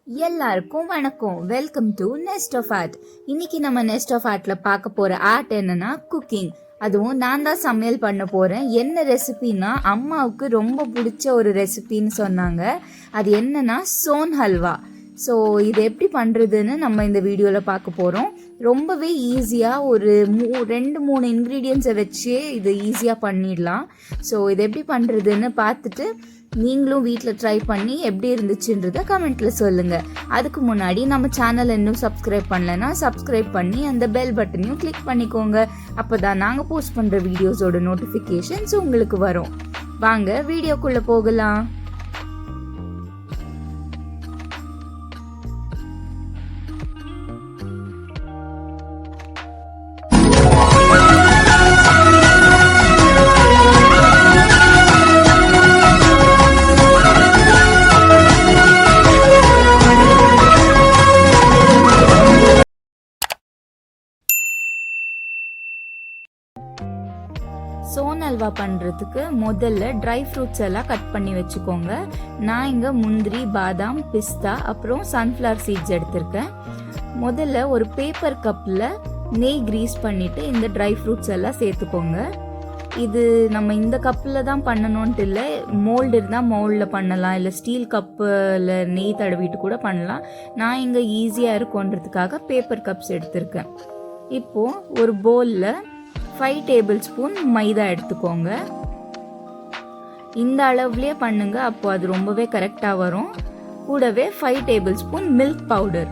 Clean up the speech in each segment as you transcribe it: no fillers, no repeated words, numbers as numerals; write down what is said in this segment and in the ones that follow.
எல்லாருக்கும் வணக்கம். Welcome to Nest of Art. இன்னைக்கு நம்ம நெஸ்ட் ஆஃப் ஆர்ட்ல பார்க்க போற ஆர்ட் என்னன்னா குக்கிங். அதுவும் நான் தான் சமையல் பண்ண போறேன். என்ன ரெசிபின்னா அம்மாவுக்கு ரொம்ப பிடிச்ச ஒரு ரெசிபின்னு சொன்னாங்க. அது என்னன்னா சோன் ஹல்வா. ஸோ இது எப்படி பண்ணுறதுன்னு நம்ம இந்த வீடியோவில் பார்க்க போகிறோம். ரொம்பவே ஈஸியாக ஒரு 2-3 இன்க்ரீடியன்ஸை வச்சே இது ஈஸியாக பண்ணிடலாம். ஸோ இது எப்படி பண்ணுறதுன்னு பார்த்துட்டு நீங்களும் வீட்டில் ட்ரை பண்ணி எப்படி இருந்துச்சுன்றதை கமெண்ட்டில் சொல்லுங்கள். அதுக்கு முன்னாடி நம்ம சேனலை இன்னும் சப்ஸ்கிரைப் பண்ணலைன்னா சப்ஸ்கிரைப் பண்ணி அந்த பெல் பட்டனையும் கிளிக் பண்ணிக்கோங்க. அப்போ தான் நாங்கள் போஸ்ட் பண்ணுற வீடியோஸோட நோட்டிஃபிகேஷன்ஸ் உங்களுக்கு வரும். வாங்க வீடியோக்குள்ளே போகலாம். சோன் அல்வா பண்ணுறதுக்கு முதல்ல ட்ரை ஃப்ரூட்ஸ் எல்லாம் கட் பண்ணி வச்சுக்கோங்க. நான் இங்கே முந்திரி, பாதாம், பிஸ்தா அப்புறம் சன்ஃப்ளவர் சீட்ஸ் எடுத்திருக்கேன். முதல்ல ஒரு பேப்பர் கப்பில் நெய் கிரீஸ் பண்ணிவிட்டு இந்த ட்ரை ஃப்ரூட்ஸ் எல்லாம் சேர்த்துக்கோங்க. இது நம்ம இந்த கப்பில் தான் பண்ணணுன்ட்டு இல்லை, மோல்டு இருந்தால் மோல்டில் பண்ணலாம், இல்லை ஸ்டீல் கப்பில் நெய் தடவிட்டு கூட பண்ணலாம். நான் இங்கே ஈஸியாக இருக்குன்றதுக்காக பேப்பர் கப்ஸ் எடுத்திருக்கேன். இப்போது ஒரு பவுலில் 5 டேபிள் ஸ்பூன் மைதா எடுத்துக்கோங்க. இந்த அளவுலேயே பண்ணுங்க, அப்போ அது ரொம்பவே கரெக்டாக வரும். கூடவே 5 டேபிள் ஸ்பூன் மில்க் பவுடர்,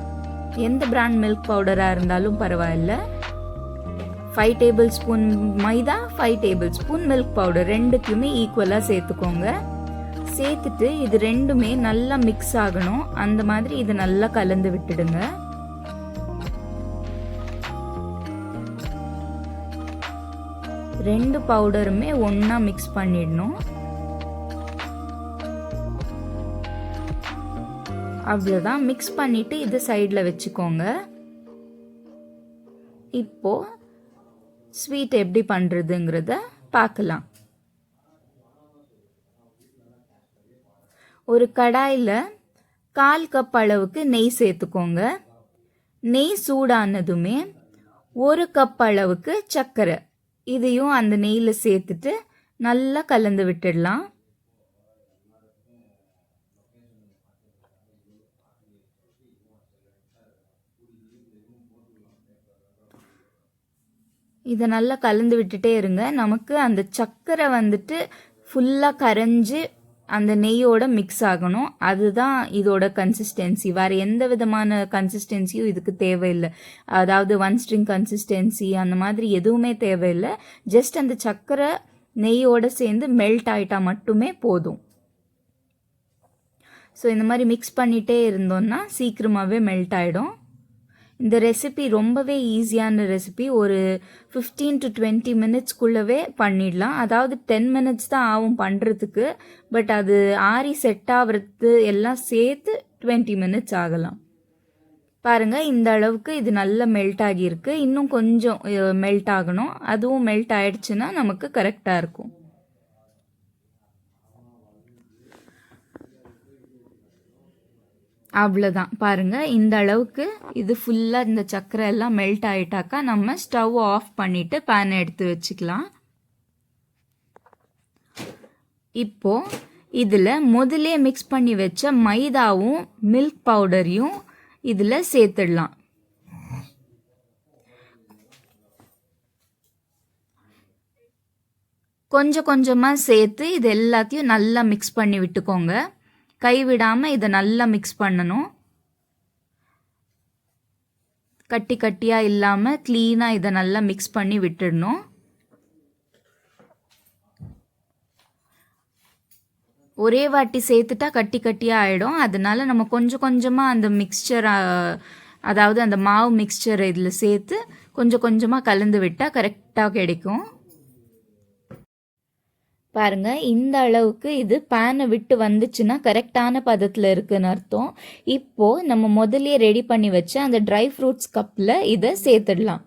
எந்த பிராண்ட் மில்க் பவுடராக இருந்தாலும் பரவாயில்ல. 5 டேபிள் ஸ்பூன் மைதா, 5 டேபிள் ஸ்பூன் மில்க் பவுடர் ரெண்டுத்தையுமே ஈக்குவலாக சேர்த்துக்கோங்க. சேர்த்துட்டு இது ரெண்டுமே நல்லா மிக்ஸ் ஆகணும். அந்த மாதிரி இது நல்லா கலந்து விட்டுடுங்க. ரெண்டு பவுடருமே ஒன்றா மிக்ஸ் பண்ணிடணும். அவ்வளோதான். மிக்ஸ் பண்ணிட்டு இது சைடில் வச்சுக்கோங்க. இப்போ ஸ்வீட் எப்படி பண்ணுறதுங்கிறத பார்க்கலாம். ஒரு கடாயில் 1/4 கப் அளவுக்கு நெய் சேர்த்துக்கோங்க. நெய் சூடானதுமே 1 கப் அளவுக்கு சர்க்கரை இதையும் அந்த நெய்யில் சேர்த்துட்டு நல்லா கலந்து விட்டுடலாம். இதை நல்லா கலந்து விட்டுட்டே இருங்க. நமக்கு அந்த சர்க்கரை ஃபுல்லாக கரைஞ்சி அந்த நெய்யோட மிக்ஸ் ஆகணும். அதுதான் இதோட கன்சிஸ்டன்சி. வேறு எந்த விதமான கன்சிஸ்டன்சியும் இதுக்கு தேவையில்லை. அதாவது 1 ஸ்ட்ரிங் கன்சிஸ்டன்சி அந்த மாதிரி எதுவுமே தேவையில்லை. ஜஸ்ட் அந்த சர்க்கரை நெய்யோட சேர்ந்து மெல்ட் ஆகிட்டா மட்டுமே போதும். ஸோ இந்த மாதிரி மிக்ஸ் பண்ணிகிட்டே இருந்தோம்னா சீக்கிரமாகவே மெல்ட் ஆகிடும். இந்த ரெசிபி ரொம்பவே ஈஸியான ரெசிபி. ஒரு 15 to 20 மினிட்ஸ்க்குள்ளவே பண்ணிடலாம். அதாவது 10 மினிட்ஸ் தான் ஆகும் பண்ணுறதுக்கு. பட் அது ஆறி செட் ஆகிறது எல்லாம் சேர்த்து 20 மினிட்ஸ் ஆகலாம். பாருங்கள், இந்த அளவுக்கு இது நல்லா மெல்ட் ஆகியிருக்கு. இன்னும் கொஞ்சம் மெல்ட் ஆகணும். அதுவும் மெல்ட் ஆயிடுச்சுன்னா நமக்கு கரெக்டாக இருக்கும். அவ்வளோதான். பாருங்கள், இந்த அளவுக்கு இது ஃபுல்லாக இந்த சர்க்கரை எல்லாம் மெல்ட் ஆகிட்டாக்கா நம்ம ஸ்டவ் ஆஃப் பண்ணிவிட்டு பேனை எடுத்து வச்சுக்கலாம். இப்போது இதில் முதலே மிக்ஸ் பண்ணி வச்ச மைதாவும் மில்க் பவுடரையும் இதில் சேர்த்துடலாம். கொஞ்சம் கொஞ்சமாக சேர்த்து இது எல்லாத்தையும் நல்லா மிக்ஸ் பண்ணி விட்டுக்கோங்க. கைவிடாமல் இதை நல்லா மிக்ஸ் பண்ணணும். கட்டி கட்டியாக இல்லாமல் க்ளீனாக இதை நல்லா மிக்ஸ் பண்ணி விட்டுடணும். ஒரே வாட்டி சேர்த்துட்டா கட்டி கட்டியாக ஆகிடும். அதனால நம்ம கொஞ்சம் கொஞ்சமாக அந்த மிக்ஸ்சர், அதாவது அந்த மாவு மிக்ஸ்சரை இதில் சேர்த்து கொஞ்சம் கொஞ்சமாக கலந்து விட்டால் கரெக்டாக கிடைக்கும். பாருங்கள், இந்த அளவுக்கு இது பேனை விட்டு வந்துச்சுன்னா கரெக்டான பதத்தில் இருக்குன்னு அர்த்தம். இப்போது நம்ம முதலே ரெடி பண்ணி வச்ச அந்த ட்ரை ஃப்ரூட்ஸ் கப்பில் இதை சேர்த்துடலாம்.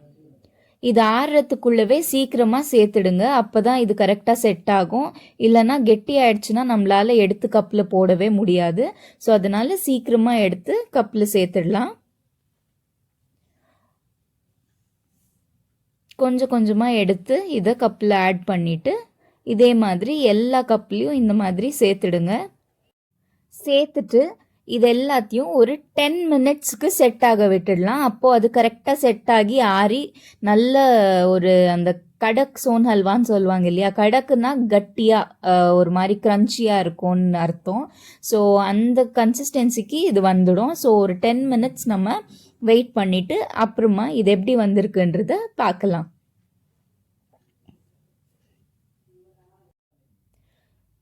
இது ஆறுறதுக்குள்ளவே சீக்கிரமாக சேர்த்துடுங்க, அப்போ தான் இது கரெக்டாக செட் ஆகும். இல்லைன்னா கெட்டி ஆயிடுச்சுன்னா நம்மளால் எடுத்து கப்பில் போடவே முடியாது. ஸோ அதனால் சீக்கிரமாக எடுத்து கப்பில் சேர்த்துடலாம். கொஞ்சம் கொஞ்சமாக எடுத்து இதை கப்பில் ஆட் பண்ணிவிட்டு இதே மாதிரி எல்லா கப்லேயும் இந்த மாதிரி சேர்த்துடுங்க. சேர்த்துட்டு இது எல்லாத்தையும் ஒரு 10 மினிட்ஸ்க்கு செட் ஆக விட்டுடலாம். அப்போது அது கரெக்டாக செட் ஆகி ஆறி நல்ல ஒரு அந்த கடக் சோன் ஹல்வான்னு சொல்லுவாங்க இல்லையா, கடக்குன்னா கட்டியாக ஒரு மாதிரி க்ரன்ச்சியாக இருக்கும்னு அர்த்தம். ஸோ அந்த கன்சிஸ்டன்சிக்கு இது வந்துடும். ஸோ ஒரு 10 மினிட்ஸ் நம்ம வெயிட் பண்ணிவிட்டு அப்புறமா இது எப்படி வந்திருக்குன்றத பார்க்கலாம்.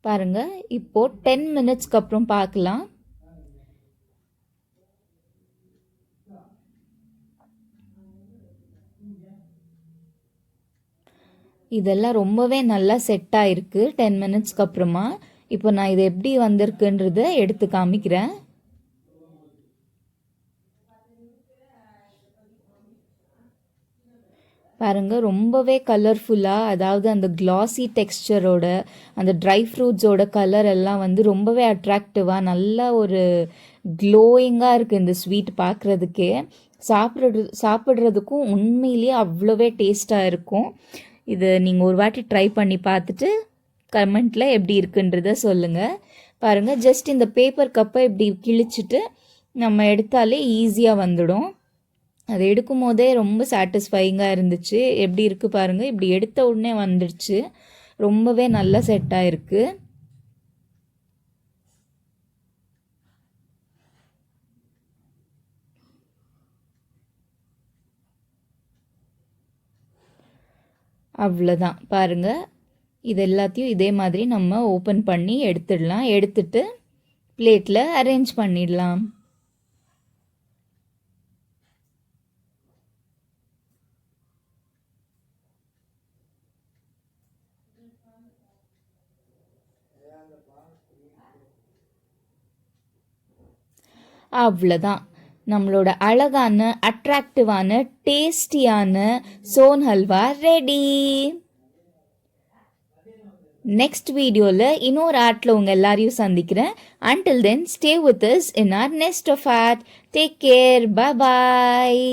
பாருங்க, இப்போ 10 மினிட்ஸ்க்கு அப்புறம் பார்க்கலாம். இதெல்லாம் ரொம்பவே நல்லா செட் ஆயிருக்கு 10 மினிட்ஸ்க்கு அப்புறமா. இப்போ நான் இது எப்படி வந்திருக்குன்றத எடுத்து காமிக்கிறேன். பாருங்க, ரொம்பவே கலர்ஃபுல்லாக, அதாவது அந்த கிளாசி டெக்ஸ்சரோட அந்த ட்ரை ஃப்ரூட்ஸோட கலர் எல்லாம் வந்து ரொம்பவே அட்ராக்டிவாக நல்லா ஒரு க்ளோயிங்காக இருக்குது இந்த ஸ்வீட் பார்க்குறதுக்கே. சாப்பிட்றதுக்கும் உண்மையிலேயே அவ்வளோவே டேஸ்ட்டாக இருக்கும். இது நீங்கள் ஒரு வாட்டி ட்ரை பண்ணி பார்த்துட்டு கமெண்ட்டில் எப்படி இருக்குன்றத சொல்லுங்கள். பாருங்கள், ஜஸ்ட் இந்த பேப்பர் கப்பை இப்படி கிழிச்சிட்டு நம்ம எடுத்தாலே ஈஸியாக வந்துடும். அது எடுக்கும் போதே ரொம்ப சாட்டிஸ்ஃபைங்காக இருந்துச்சு. எப்படி இருக்குது பாருங்கள், இப்படி எடுத்த உடனே வந்துடுச்சு. ரொம்பவே நல்லா செட் ஆகிருக்கு. அவ்வளோதான் பாருங்கள். இது எல்லாத்தையும் இதே மாதிரி நம்ம ஓப்பன் பண்ணி எடுத்துடலாம். எடுத்துட்டு பிளேட்டில் அரேஞ்ச் பண்ணிடலாம். அவ்வளோதான், நம்மளோட அழகான அட்ராக்டிவான டேஸ்டியான சோன் ஹல்வா ரெடி. நெக்ஸ்ட் வீடியோவில் இன்னொரு ஆர்ட்டில் உங்கள் எல்லாரையும் சந்திக்கிறேன். Until then stay with us in our Nest of Art. Take care, bye bye.